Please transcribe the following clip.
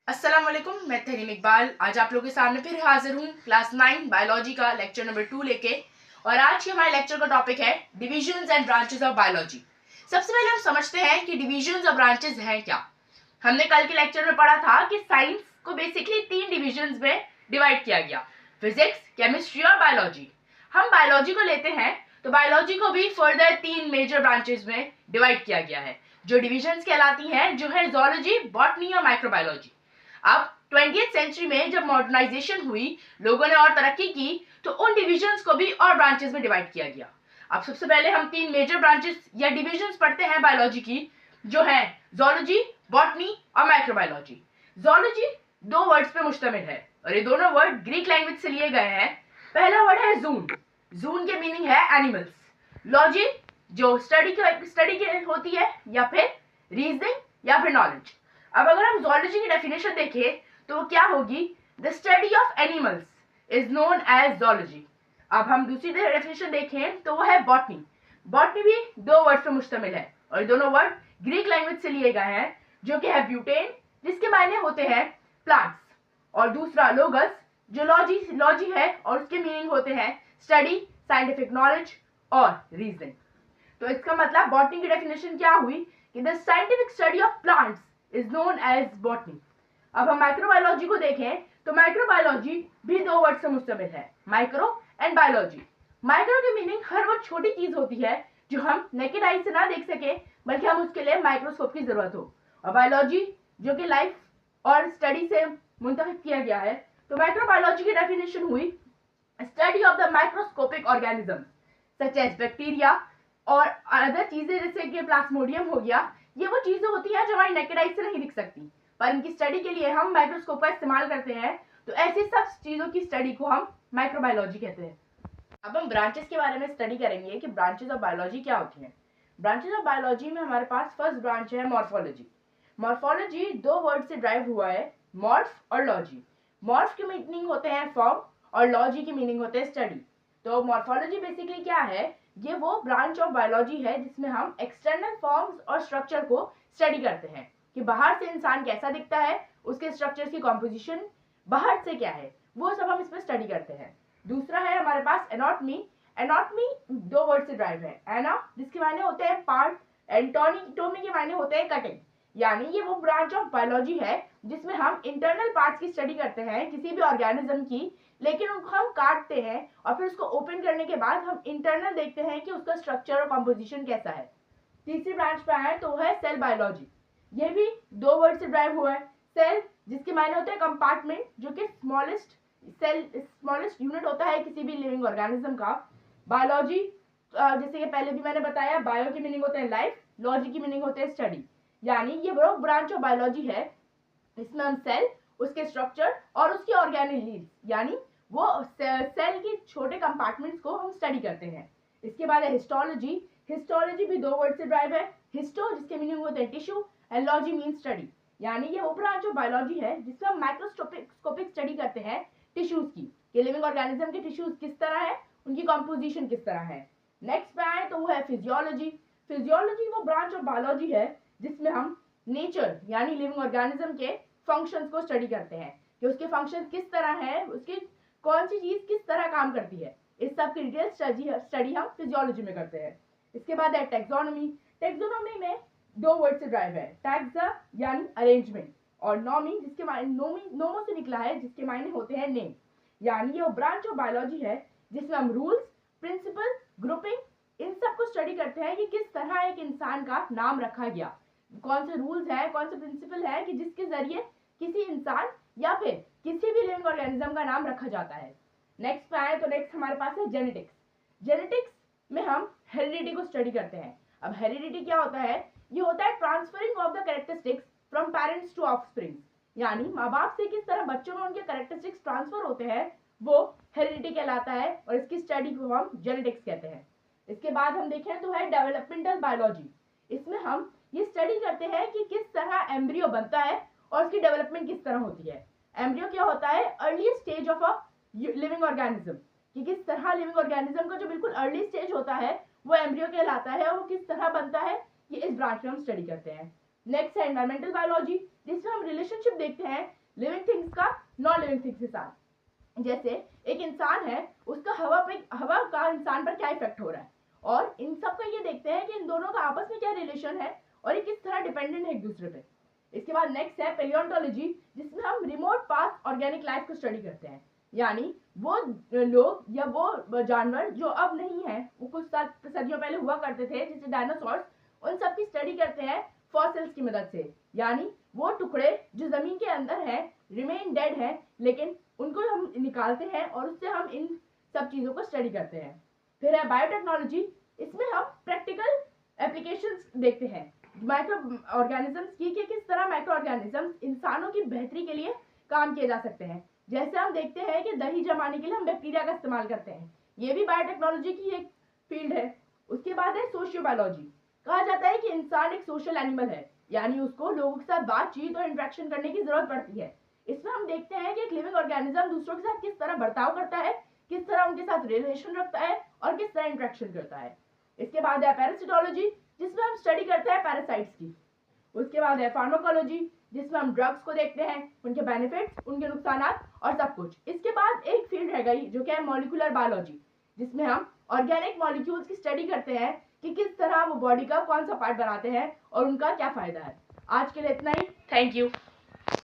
अस्सलाम वालेकुम, मैं तहरीम इकबाल आज आप लोगों के सामने फिर हाजिर हूँ क्लास 9 बायोलॉजी का लेक्चर नंबर 2 लेके। और आज के हमारे लेक्चर का टॉपिक है divisions and branches of biology. सबसे पहले हम समझते हैं कि डिविजन्स और ब्रांचेस हैं क्या। हमने कल के लेक्चर में पढ़ा था कि साइंस को बेसिकली 3 डिविजन्स में डिवाइड किया गया, फिजिक्स, केमिस्ट्री और बायोलॉजी। हम बायोलॉजी को लेते हैं तो बायोलॉजी को भी फर्दर 3 मेजर ब्रांचेस में डिवाइड किया गया है, जो डिविजन्स कहलाती हैं, जो है ज़ूलॉजी, बॉटनी और माइक्रोबायोलॉजी। अब 20th सेंचुरी में जब मॉडर्नाइजेशन हुई, लोगों ने और तरक्की की, तो उन डिविजन्स को भी और ब्रांचेस में डिवाइड किया गया। अब सबसे पहले हम 3 मेजर ब्रांचेस या डिविजन्स पढ़ते हैं बायोलॉजी की, जो है ज़ूलॉजी, बॉटनी और माइक्रोबायोलॉजी। ज़ूलॉजी 2 वर्ड्स पे मुश्तमिल है और ये दोनों वर्ड ग्रीक लैंग्वेज से लिए गए हैं। पहला वर्ड है जून। जून के मीनिंग है एनिमल्स। लॉजी जो स्टडी की होती है, या फिर रीजनिंग या फिर नॉलेज। अब अगर हम ज़ूलॉजी की डेफिनेशन देखें तो वो क्या होगी? The study of animals is known as zoology. अब हम दूसरी डेफिनेशन देखें तो वो है बॉटनी। बॉटनी भी 2 वर्ड से मुश्तमिल है और दोनों वर्ड ग्रीक लैंग्वेज से लिए गए हैं, जो कि है ब्यूटेन, जिसके मायने होते हैं प्लांट्स, और दूसरा लोगस जो लॉजी है और उसके मीनिंग होते हैं स्टडी, साइंटिफिक नॉलेज और रीजनिंग। तो इसका मतलब बॉटनी की डेफिनेशन क्या हुई कि the scientific study of plants is known as botany. अब हम माइक्रोबायोलॉजी को देखें तो माइक्रोबायोलॉजी भी 2 वर्ड से मुश्तमिल है, माइक्रो एंड बायोलॉजी। माइक्रो की मीनिंग हर वो छोटी चीज होती है जो हम नेकेड आई से ना देख सके, बल्कि हम उसके लिए माइक्रोस्कोप की जरूरत हो। और बायोलॉजी जो कि लाइफ और स्टडी से मुंतखब किया गया है। तो माइक्रोबायोलॉजी की डेफिनेशन हुई study of the microscopic organism such as bacteria और अदर चीजें, जैसे कि प्लाज्मोडियम हो गया। ये वो चीजें होती हैं जो हमारी नेकेड आई से नहीं दिख सकती, पर इनकी स्टडी के लिए हम माइक्रोस्कोप का इस्तेमाल करते हैं। तो ऐसी सब चीजों की स्टडी को हम माइक्रोबायोलॉजी कहते हैं। अब हम ब्रांचेस के बारे में स्टडी करेंगे कि ब्रांचेस ऑफ बायोलॉजी क्या होती हैं। ब्रांचेस ऑफ बायोलॉजी में हमारे पास फर्स्ट ब्रांच है मॉर्फोलॉजी। मॉर्फोलॉजी 2 वर्ड से ड्राइव हुआ है, मॉर्फ और लॉजी। मॉर्फ के मीनिंग होते हैं फॉर्म और लॉजी की मीनिंग होते हैं स्टडी। तो मॉर्फोलॉजी बेसिकली क्या है? ये वो ब्रांच ऑफ बायोलॉजी है जिसमें हम एक्सटर्नल फॉर्म्स और स्ट्रक्चर को स्टडी करते हैं कि बाहर से इंसान कैसा दिखता है, उसके स्ट्रक्चर्स की कॉम्पोजिशन बाहर से क्या है, वो सब हम इसमें स्टडी करते हैं। दूसरा है हमारे पास एनाटॉमी। एनाटॉमी 2 वर्ड से ड्राइव है, एना जिसके मायने होते हैं पार्ट, एंटोमी के मायने होते हैं कटिंग। यानी ये वो ब्रांच ऑफ बायोलॉजी है जिसमें हम इंटरनल पार्ट्स की स्टडी करते हैं किसी भी ऑर्गेनिज्म की, लेकिन उनको हम काटते हैं और फिर उसको ओपन करने के बाद हम इंटरनल देखते हैं कि उसका स्ट्रक्चर और कंपोजिशन कैसा है। तीसरी ब्रांच पे आए तो वो है सेल बायोलॉजी। ये भी 2 वर्ड से ड्राइव हुआ है, सेल जिसके मायने होते हैं कंपार्टमेंट, जो कि स्मॉलेस्ट यूनिट होता है किसी भी लिविंग ऑर्गेनिज्म का। बायोलॉजी जैसे कि पहले भी मैंने बताया, बायो की मीनिंग होते हैं लाइफ, लॉजी की मीनिंग होते हैं स्टडी। यानी ये वो ब्रांच ऑफ बायोलॉजी है इसमें हम सेल, उसके स्ट्रक्चर और उसके ऑर्गेनेल यानी वो सेल के छोटे कंपार्टमेंट्स को हम स्टडी करते हैं। इसके बाद है हिस्टोलॉजी। हिस्टोलॉजी भी 2 वर्ड से ड्राइव है, हिस्टो जिसके मीनिंग होते हैं tissue and logy mean study. यानी ये वो ब्रांच ऑफ बायोलॉजी है जिसमें हम माइक्रोस्कोपिक स्टडी करते हैं टिश्यूज की, कि लिविंग ऑर्गेनिज्म के टिश्यूज किस तरह है, उनकी कॉम्पोजिशन किस तरह है। नेक्स्ट पे आए तो वो है फिजियोलॉजी। फिजियोलॉजी वो ब्रांच ऑफ बायोलॉजी है जिसमें हम नेचर यानी लिविंग ऑर्गेनिज्म के फंक्शंस को स्टडी करते हैं कि उसके फंक्शंस किस तरह है, उसकी कौन सी चीज किस तरह काम करती है। इस सब की डिटेल स्टडी हम फिजियोलॉजी में करते हैं। इसके बाद है टेक्सोनोमी। टेक्सोनोमी में 2 वर्ड से ड्राइव है, टैक्सा यानी अरेंजमेंट, और नोमी जिसके मायने नोमो से निकला है, जिसके मायने होते हैं नेम। यानी ये ब्रांच ऑफ बायोलॉजी है जिसमें हम रूल्स, प्रिंसिपल, ग्रुपिंग इन सब को स्टडी करते हैं कि किस तरह एक इंसान का नाम रखा गया, कौन से रूल्स है, कौन से प्रिंसिपल है कि जिसके जरिए किसी इंसान या फिर किसी भी लिविंग ऑर्गेनिज्म का नाम रखा जाता है। नेक्स्ट पे आए तो नेक्स्ट हमारे पास है जेनेटिक्स। जेनेटिक्स में हम हेरिडिटी को स्टडी करते हैं। अब हेरिडिटी क्या होता है? ये होता है transferring of the characteristics from parents to offspring. यानी माँ बाप से किस तरह बच्चों में उनके कैरेक्टरिस्टिक्स ट्रांसफर होते हैं, वो हेरिडिटी कहलाता है और इसकी स्टडी को हम जेनेटिक्स कहते हैं। इसके बाद हम देखें तो है डेवलपमेंटल बायोलॉजी। इसमें हम ये स्टडी करते हैं कि किस तरह एम्ब्रियो बनता है और उसकी डेवलपमेंट किस तरह होती है। एम्ब्रियो क्या होता है? Early stage of a living organism, कि किस तरह लिविंग ऑर्गेनिज्म का जो बिल्कुल अर्ली स्टेज होता है वो एम्ब्रियो कहलाता है, और वो किस तरह बनता है, ये इस ब्रांच में हम स्टडी करते हैं। नेक्स्ट है एनवायरमेंटल बायोलॉजी। जिसमें हम रिलेशनशिप देखते हैं लिविंग थिंग्स का नॉन लिविंग थिंग्स के साथ। जैसे एक इंसान है, उसका हवा का इंसान पर क्या इफेक्ट हो रहा है, और इन सब का ये देखते हैं कि इन दोनों का आपस में क्या रिलेशन है और ये किस तरह डिपेंडेंट है एक दूसरे पे। इसके बाद नेक्स्ट है पेलियोंटोलॉजी, जिसमें हम रिमोट पास्ट ऑर्गेनिक लाइफ को स्टडी करते हैं, यानी वो लोग या वो जानवर जो अब नहीं है, वो कुछ सदियों पहले हुआ करते थे, जैसे डायनासोर्स, उन सब की स्टडी करते हैं फॉसिल्स की मदद से, यानी वो टुकड़े जो जमीन के अंदर हैं, रिमेन डेड है, लेकिन उनको हम निकालते हैं और उससे हम इन सब चीजों को स्टडी करते हैं। फिर है बायोटेक्नोलॉजी, इसमें हम प्रैक्टिकल एप्लीकेशंस देखते हैं माइक्रो ऑर्गेनिजम्स की, कि किस तरह माइक्रो ऑर्गेनिजम्स इंसानों की बेहतरी के लिए काम किए जा सकते हैं। जैसे हम देखते हैं कि दही जमाने के लिए हम बैक्टीरिया का इस्तेमाल करते हैं, ये भी बायोटेक्नोलॉजी की एक फील्ड है। उसके बाद है सोशियोबायोलॉजी, कहा जाता है कि इंसान एक सोशल एनिमल है, यानी उसको लोगों के साथ बातचीत और इंटरेक्शन करने की जरूरत पड़ती है। इसमें हम देखते हैं कि एक लिविंग ऑर्गेनिज्म दूसरों के साथ किस तरह बर्ताव करता है, किस तरह उनके साथ रिलेशन रखता है और किस तरह इंटरेक्शन करता है। इसके बाद है पैरासिटोलॉजी, जिसमें हम स्टडी करते हैं पैरासाइट्स की। उसके बाद है फार्माकोलॉजी, जिसमें हम ड्रग्स को देखते हैं, उनके बेनिफिट्स, उनके नुकसान और सब कुछ। इसके बाद एक फील्ड है गई जो कि है मॉलिक्यूलर बायोलॉजी, जिसमें हम ऑर्गेनिक मॉलिक्यूल्स की स्टडी करते हैं कि किस तरह वो बॉडी का कौन सा पार्ट बनाते हैं और उनका क्या फायदा है। आज के लिए इतना ही, थैंक यू।